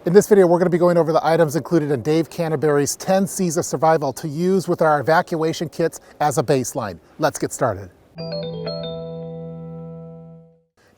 In this video, we're going to be going over the items included in Dave Canterbury's 10 C's of Survival to use with our evacuation kits as a baseline. Let's get started.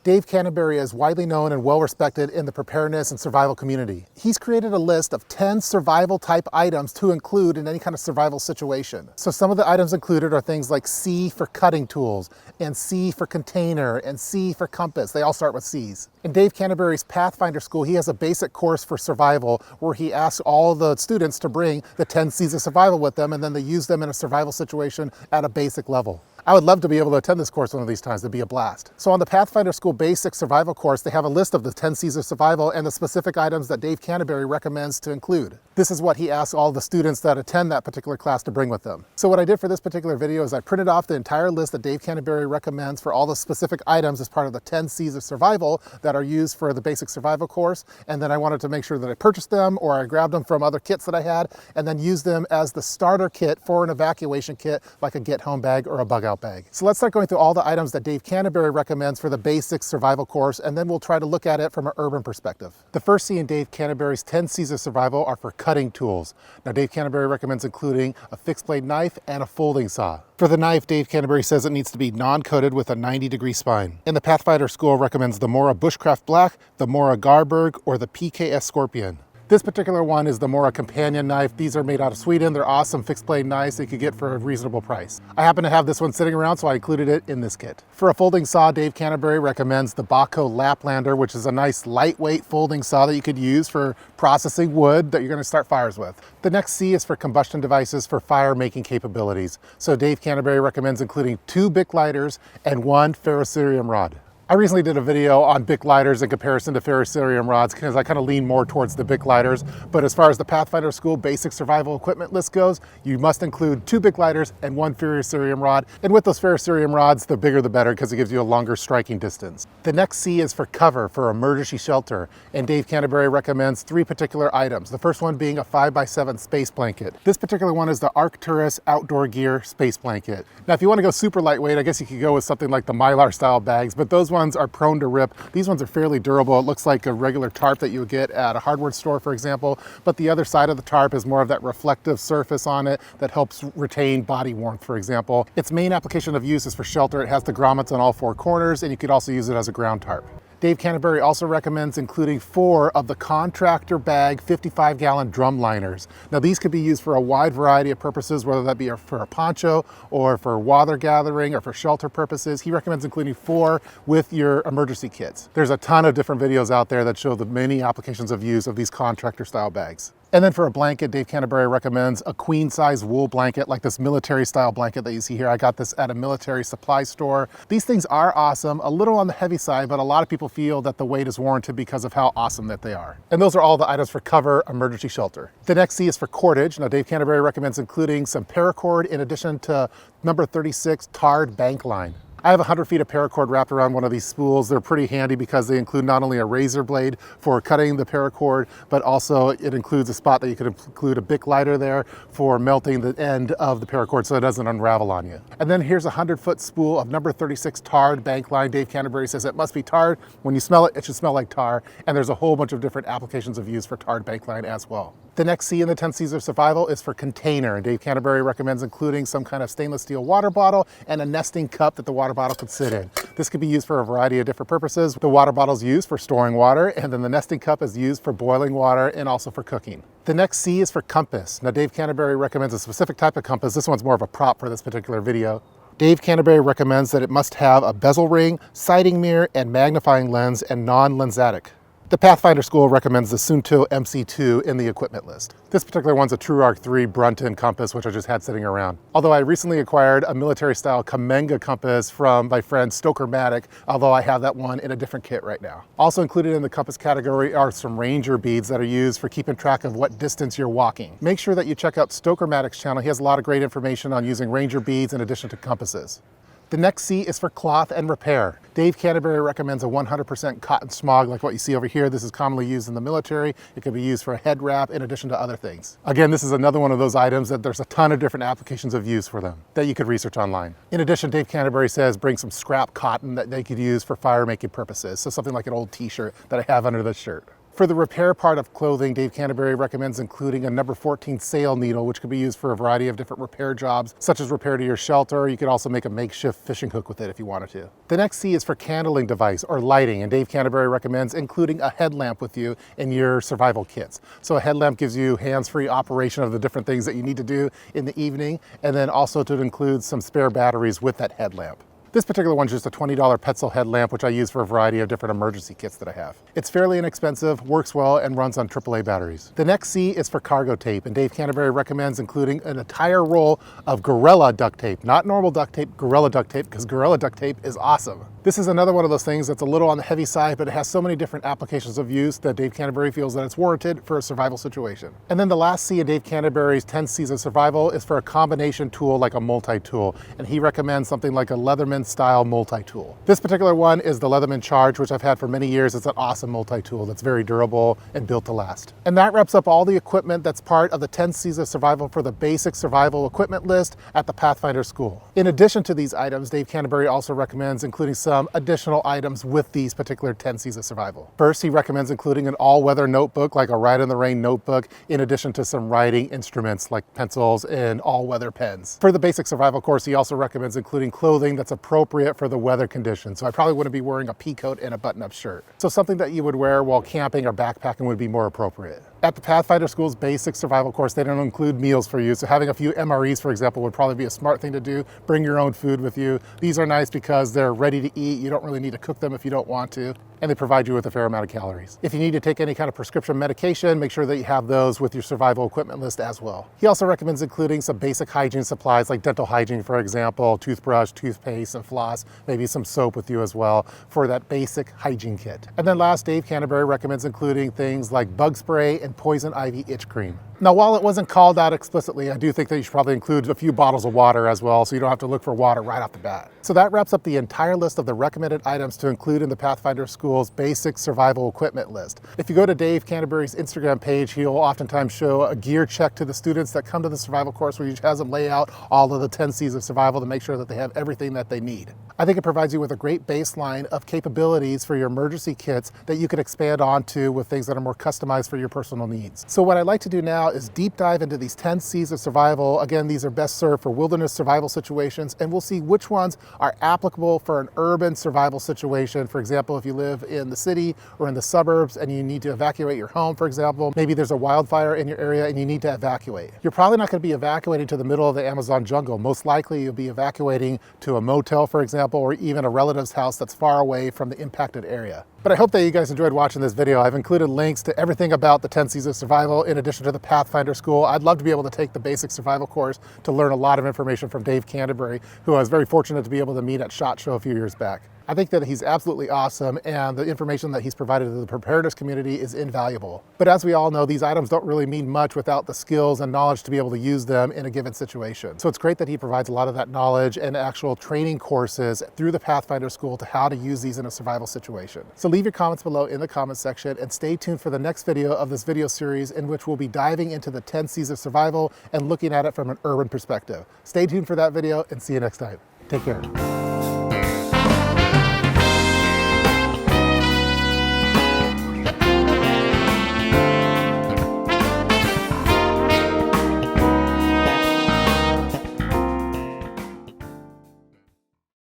Dave Canterbury is widely known and well respected in the preparedness and survival community. He's created a list of 10 survival type items to include in any kind of survival situation. So some of the items included are things like C for cutting tools, and C for container, and C for compass. They all start with C's. In Dave Canterbury's Pathfinder school, he has a basic course for survival where he asks all the students to bring the 10 C's of survival with them, and then they use them in a survival situation at a basic level. I would love to be able to attend this course one of these times. It'd be a blast. So on the Pathfinder School Basic Survival course, they have a list of the 10 C's of survival and the specific items that Dave Canterbury recommends to include. This is what he asks all the students that attend that particular class to bring with them. So what I did for this particular video is I printed off the entire list that Dave Canterbury recommends for all the specific items as part of the 10 C's of survival that are used for the Basic Survival course. And then I wanted to make sure that I purchased them or I grabbed them from other kits that I had and then used them as the starter kit for an evacuation kit like a get home bag or a bug out bag. So let's start going through all the items that Dave Canterbury recommends for the Basic Survival course, and then we'll try to look at it from an urban perspective. The first C in Dave Canterbury's 10 C's of survival are for cutting tools. Now Dave Canterbury recommends including a fixed blade knife and a folding saw. For the knife, Dave Canterbury says it needs to be non-coated with a 90-degree spine. And the Pathfinder School recommends the Mora Bushcraft Black, the Mora Garberg, or the PKS Scorpion. This particular one is the Mora Companion knife. These are made out of Sweden. They're awesome fixed blade knives that you could get for a reasonable price. I happen to have this one sitting around, so I included it in this kit. For a folding saw, Dave Canterbury recommends the Baco Laplander, which is a nice lightweight folding saw that you could use for processing wood that you're going to start fires with. The next C is for combustion devices for fire making capabilities. So Dave Canterbury recommends including 2 Bic lighters and 1 ferrocerium rod. I recently did a video on Bic lighters in comparison to ferrocerium rods because I kind of lean more towards the Bic lighters. But as far as the Pathfinder School Basic Survival Equipment list goes, you must include 2 Bic lighters and 1 ferrocerium rod. And with those ferrocerium rods, the bigger the better because it gives you a longer striking distance. The next C is for cover for emergency shelter. And Dave Canterbury recommends 3 particular items. The first one being a 5x7 space blanket. This particular one is the Arcturus Outdoor Gear Space Blanket. Now, if you want to go super lightweight, I guess you could go with something like the Mylar style bags, but those ones are prone to rip. These ones are fairly durable. It looks like a regular tarp that you would get at a hardware store, for example, but the other side of the tarp is more of that reflective surface on it that helps retain body warmth, for example. Its main application of use is for shelter. It has the grommets on all 4 corners, and you could also use it as a ground tarp. Dave Canterbury also recommends including 4 of the contractor bag 55-gallon drum liners. Now these could be used for a wide variety of purposes, whether that be for a poncho or for water gathering or for shelter purposes. He recommends including 4 with your emergency kits. There's a ton of different videos out there that show the many applications of use of these contractor style bags. And then for a blanket, Dave Canterbury recommends a queen size wool blanket like this military style blanket that you see here. I got this at a military supply store. These things are awesome, a little on the heavy side, but a lot of people feel that the weight is warranted because of how awesome that they are. And those are all the items for cover emergency shelter. The next C is for cordage. Now Dave Canterbury recommends including some paracord in addition to number 36 tarred bank line. I have 100 feet of paracord wrapped around one of these spools. They're pretty handy because they include not only a razor blade for cutting the paracord, but also it includes a spot that you could include a Bic lighter there for melting the end of the paracord so it doesn't unravel on you. And then here's a 100-foot spool of number 36 tarred bank line. Dave Canterbury says it must be tarred. When you smell it, it should smell like tar. And there's a whole bunch of different applications of use for tarred bank line as well. The next C in the 10 C's of survival is for container, and Dave Canterbury recommends including some kind of stainless steel water bottle and a nesting cup that the water bottle could sit in. This could be used for a variety of different purposes. The water bottle is used for storing water, and then the nesting cup is used for boiling water and also for cooking. The next C is for compass. Now Dave Canterbury recommends a specific type of compass. This one's more of a prop for this particular video. Dave Canterbury recommends that it must have a bezel ring, sighting mirror, and magnifying lens, and non-lensatic. The Pathfinder School recommends the Sunto MC2 in the equipment list. This particular one's a TrueArc 3 Brunton compass, which I just had sitting around. Although I recently acquired a military-style Kamenga compass from my friend Stokermatic, although I have that one in a different kit right now. Also included in the compass category are some Ranger beads that are used for keeping track of what distance you're walking. Make sure that you check out Stokermatic's channel. He has a lot of great information on using Ranger beads in addition to compasses. The next C is for cloth and repair. Dave Canterbury recommends a 100% cotton smog like what you see over here. This is commonly used in the military. It can be used for a head wrap in addition to other things. Again, this is another one of those items that there's a ton of different applications of use for them that you could research online. In addition, Dave Canterbury says bring some scrap cotton that they could use for fire making purposes. So something like an old t-shirt that I have under this shirt. For the repair part of clothing, Dave Canterbury recommends including a number 14 sail needle, which can be used for a variety of different repair jobs, such as repair to your shelter. You could also make a makeshift fishing hook with it if you wanted to. The next C is for candling device or lighting, and Dave Canterbury recommends including a headlamp with you in your survival kits. So a headlamp gives you hands-free operation of the different things that you need to do in the evening, and then also to include some spare batteries with that headlamp. This particular one's just a $20 Petzl headlamp, which I use for a variety of different emergency kits that I have. It's fairly inexpensive, works well, and runs on AAA batteries. The next C is for cargo tape, and Dave Canterbury recommends including an entire roll of Gorilla duct tape. Not normal duct tape, Gorilla duct tape, because Gorilla duct tape is awesome. This is another one of those things that's a little on the heavy side, but it has so many different applications of use that Dave Canterbury feels that it's warranted for a survival situation. And then the last C in Dave Canterbury's 10 C's of survival is for a combination tool like a multi-tool, and he recommends something like a Leatherman style multi-tool. This particular one is the Leatherman Charge, which I've had for many years. It's an awesome multi-tool that's very durable and built to last. And that wraps up all the equipment that's part of the 10 C's of survival for the basic survival equipment list at the Pathfinder School. In addition to these items, Dave Canterbury also recommends including some additional items with these particular 10 C's of survival. First, he recommends including an all-weather notebook, like a Ride in the Rain notebook, in addition to some writing instruments like pencils and all-weather pens. For the basic survival course, he also recommends including clothing that's appropriate for the weather conditions. So I probably wouldn't be wearing a pea coat and a button-up shirt. So something that you would wear while camping or backpacking would be more appropriate. At the Pathfinder School's basic survival course, they don't include meals for you. So having a few MREs, for example, would probably be a smart thing to do. Bring your own food with you. These are nice because they're ready to eat. You don't really need to cook them if you don't want to. And they provide you with a fair amount of calories. If you need to take any kind of prescription medication, make sure that you have those with your survival equipment list as well. He also recommends including some basic hygiene supplies like dental hygiene, for example, toothbrush, toothpaste, and floss, maybe some soap with you as well for that basic hygiene kit. And then last, Dave Canterbury recommends including things like bug spray and poison ivy itch cream. Now, while it wasn't called out explicitly, I do think that you should probably include a few bottles of water as well, so you don't have to look for water right off the bat. So that wraps up the entire list of the recommended items to include in the Pathfinder School's basic survival equipment list. If you go to Dave Canterbury's Instagram page, he'll oftentimes show a gear check to the students that come to the survival course, where he has them lay out all of the 10 C's of survival to make sure that they have everything that they need. I think it provides you with a great baseline of capabilities for your emergency kits that you can expand onto with things that are more customized for your personal needs. So what I'd like to do now is deep dive into these 10 C's of survival. Again, these are best served for wilderness survival situations, and we'll see which ones are applicable for an urban survival situation. For example, if you live in the city or in the suburbs and you need to evacuate your home, for example, maybe there's a wildfire in your area and you need to evacuate. You're probably not going to be evacuating to the middle of the Amazon jungle. Most likely you'll be evacuating to a motel, for example, or even a relative's house that's far away from the impacted area. But I hope that you guys enjoyed watching this video. I've included links to everything about the 10 C's of survival in addition to the Pathfinder School. I'd love to be able to take the basic survival course to learn a lot of information from Dave Canterbury, who I was very fortunate to be able to meet at SHOT Show a few years back. I think that he's absolutely awesome, and the information that he's provided to the preparedness community is invaluable. But as we all know, these items don't really mean much without the skills and knowledge to be able to use them in a given situation. So it's great that he provides a lot of that knowledge and actual training courses through the Pathfinder School to how to use these in a survival situation. So leave your comments below in the comment section, and stay tuned for the next video of this video series, in which we'll be diving into the 10 C's of survival and looking at it from an urban perspective. Stay tuned for that video, and see you next time. Take care.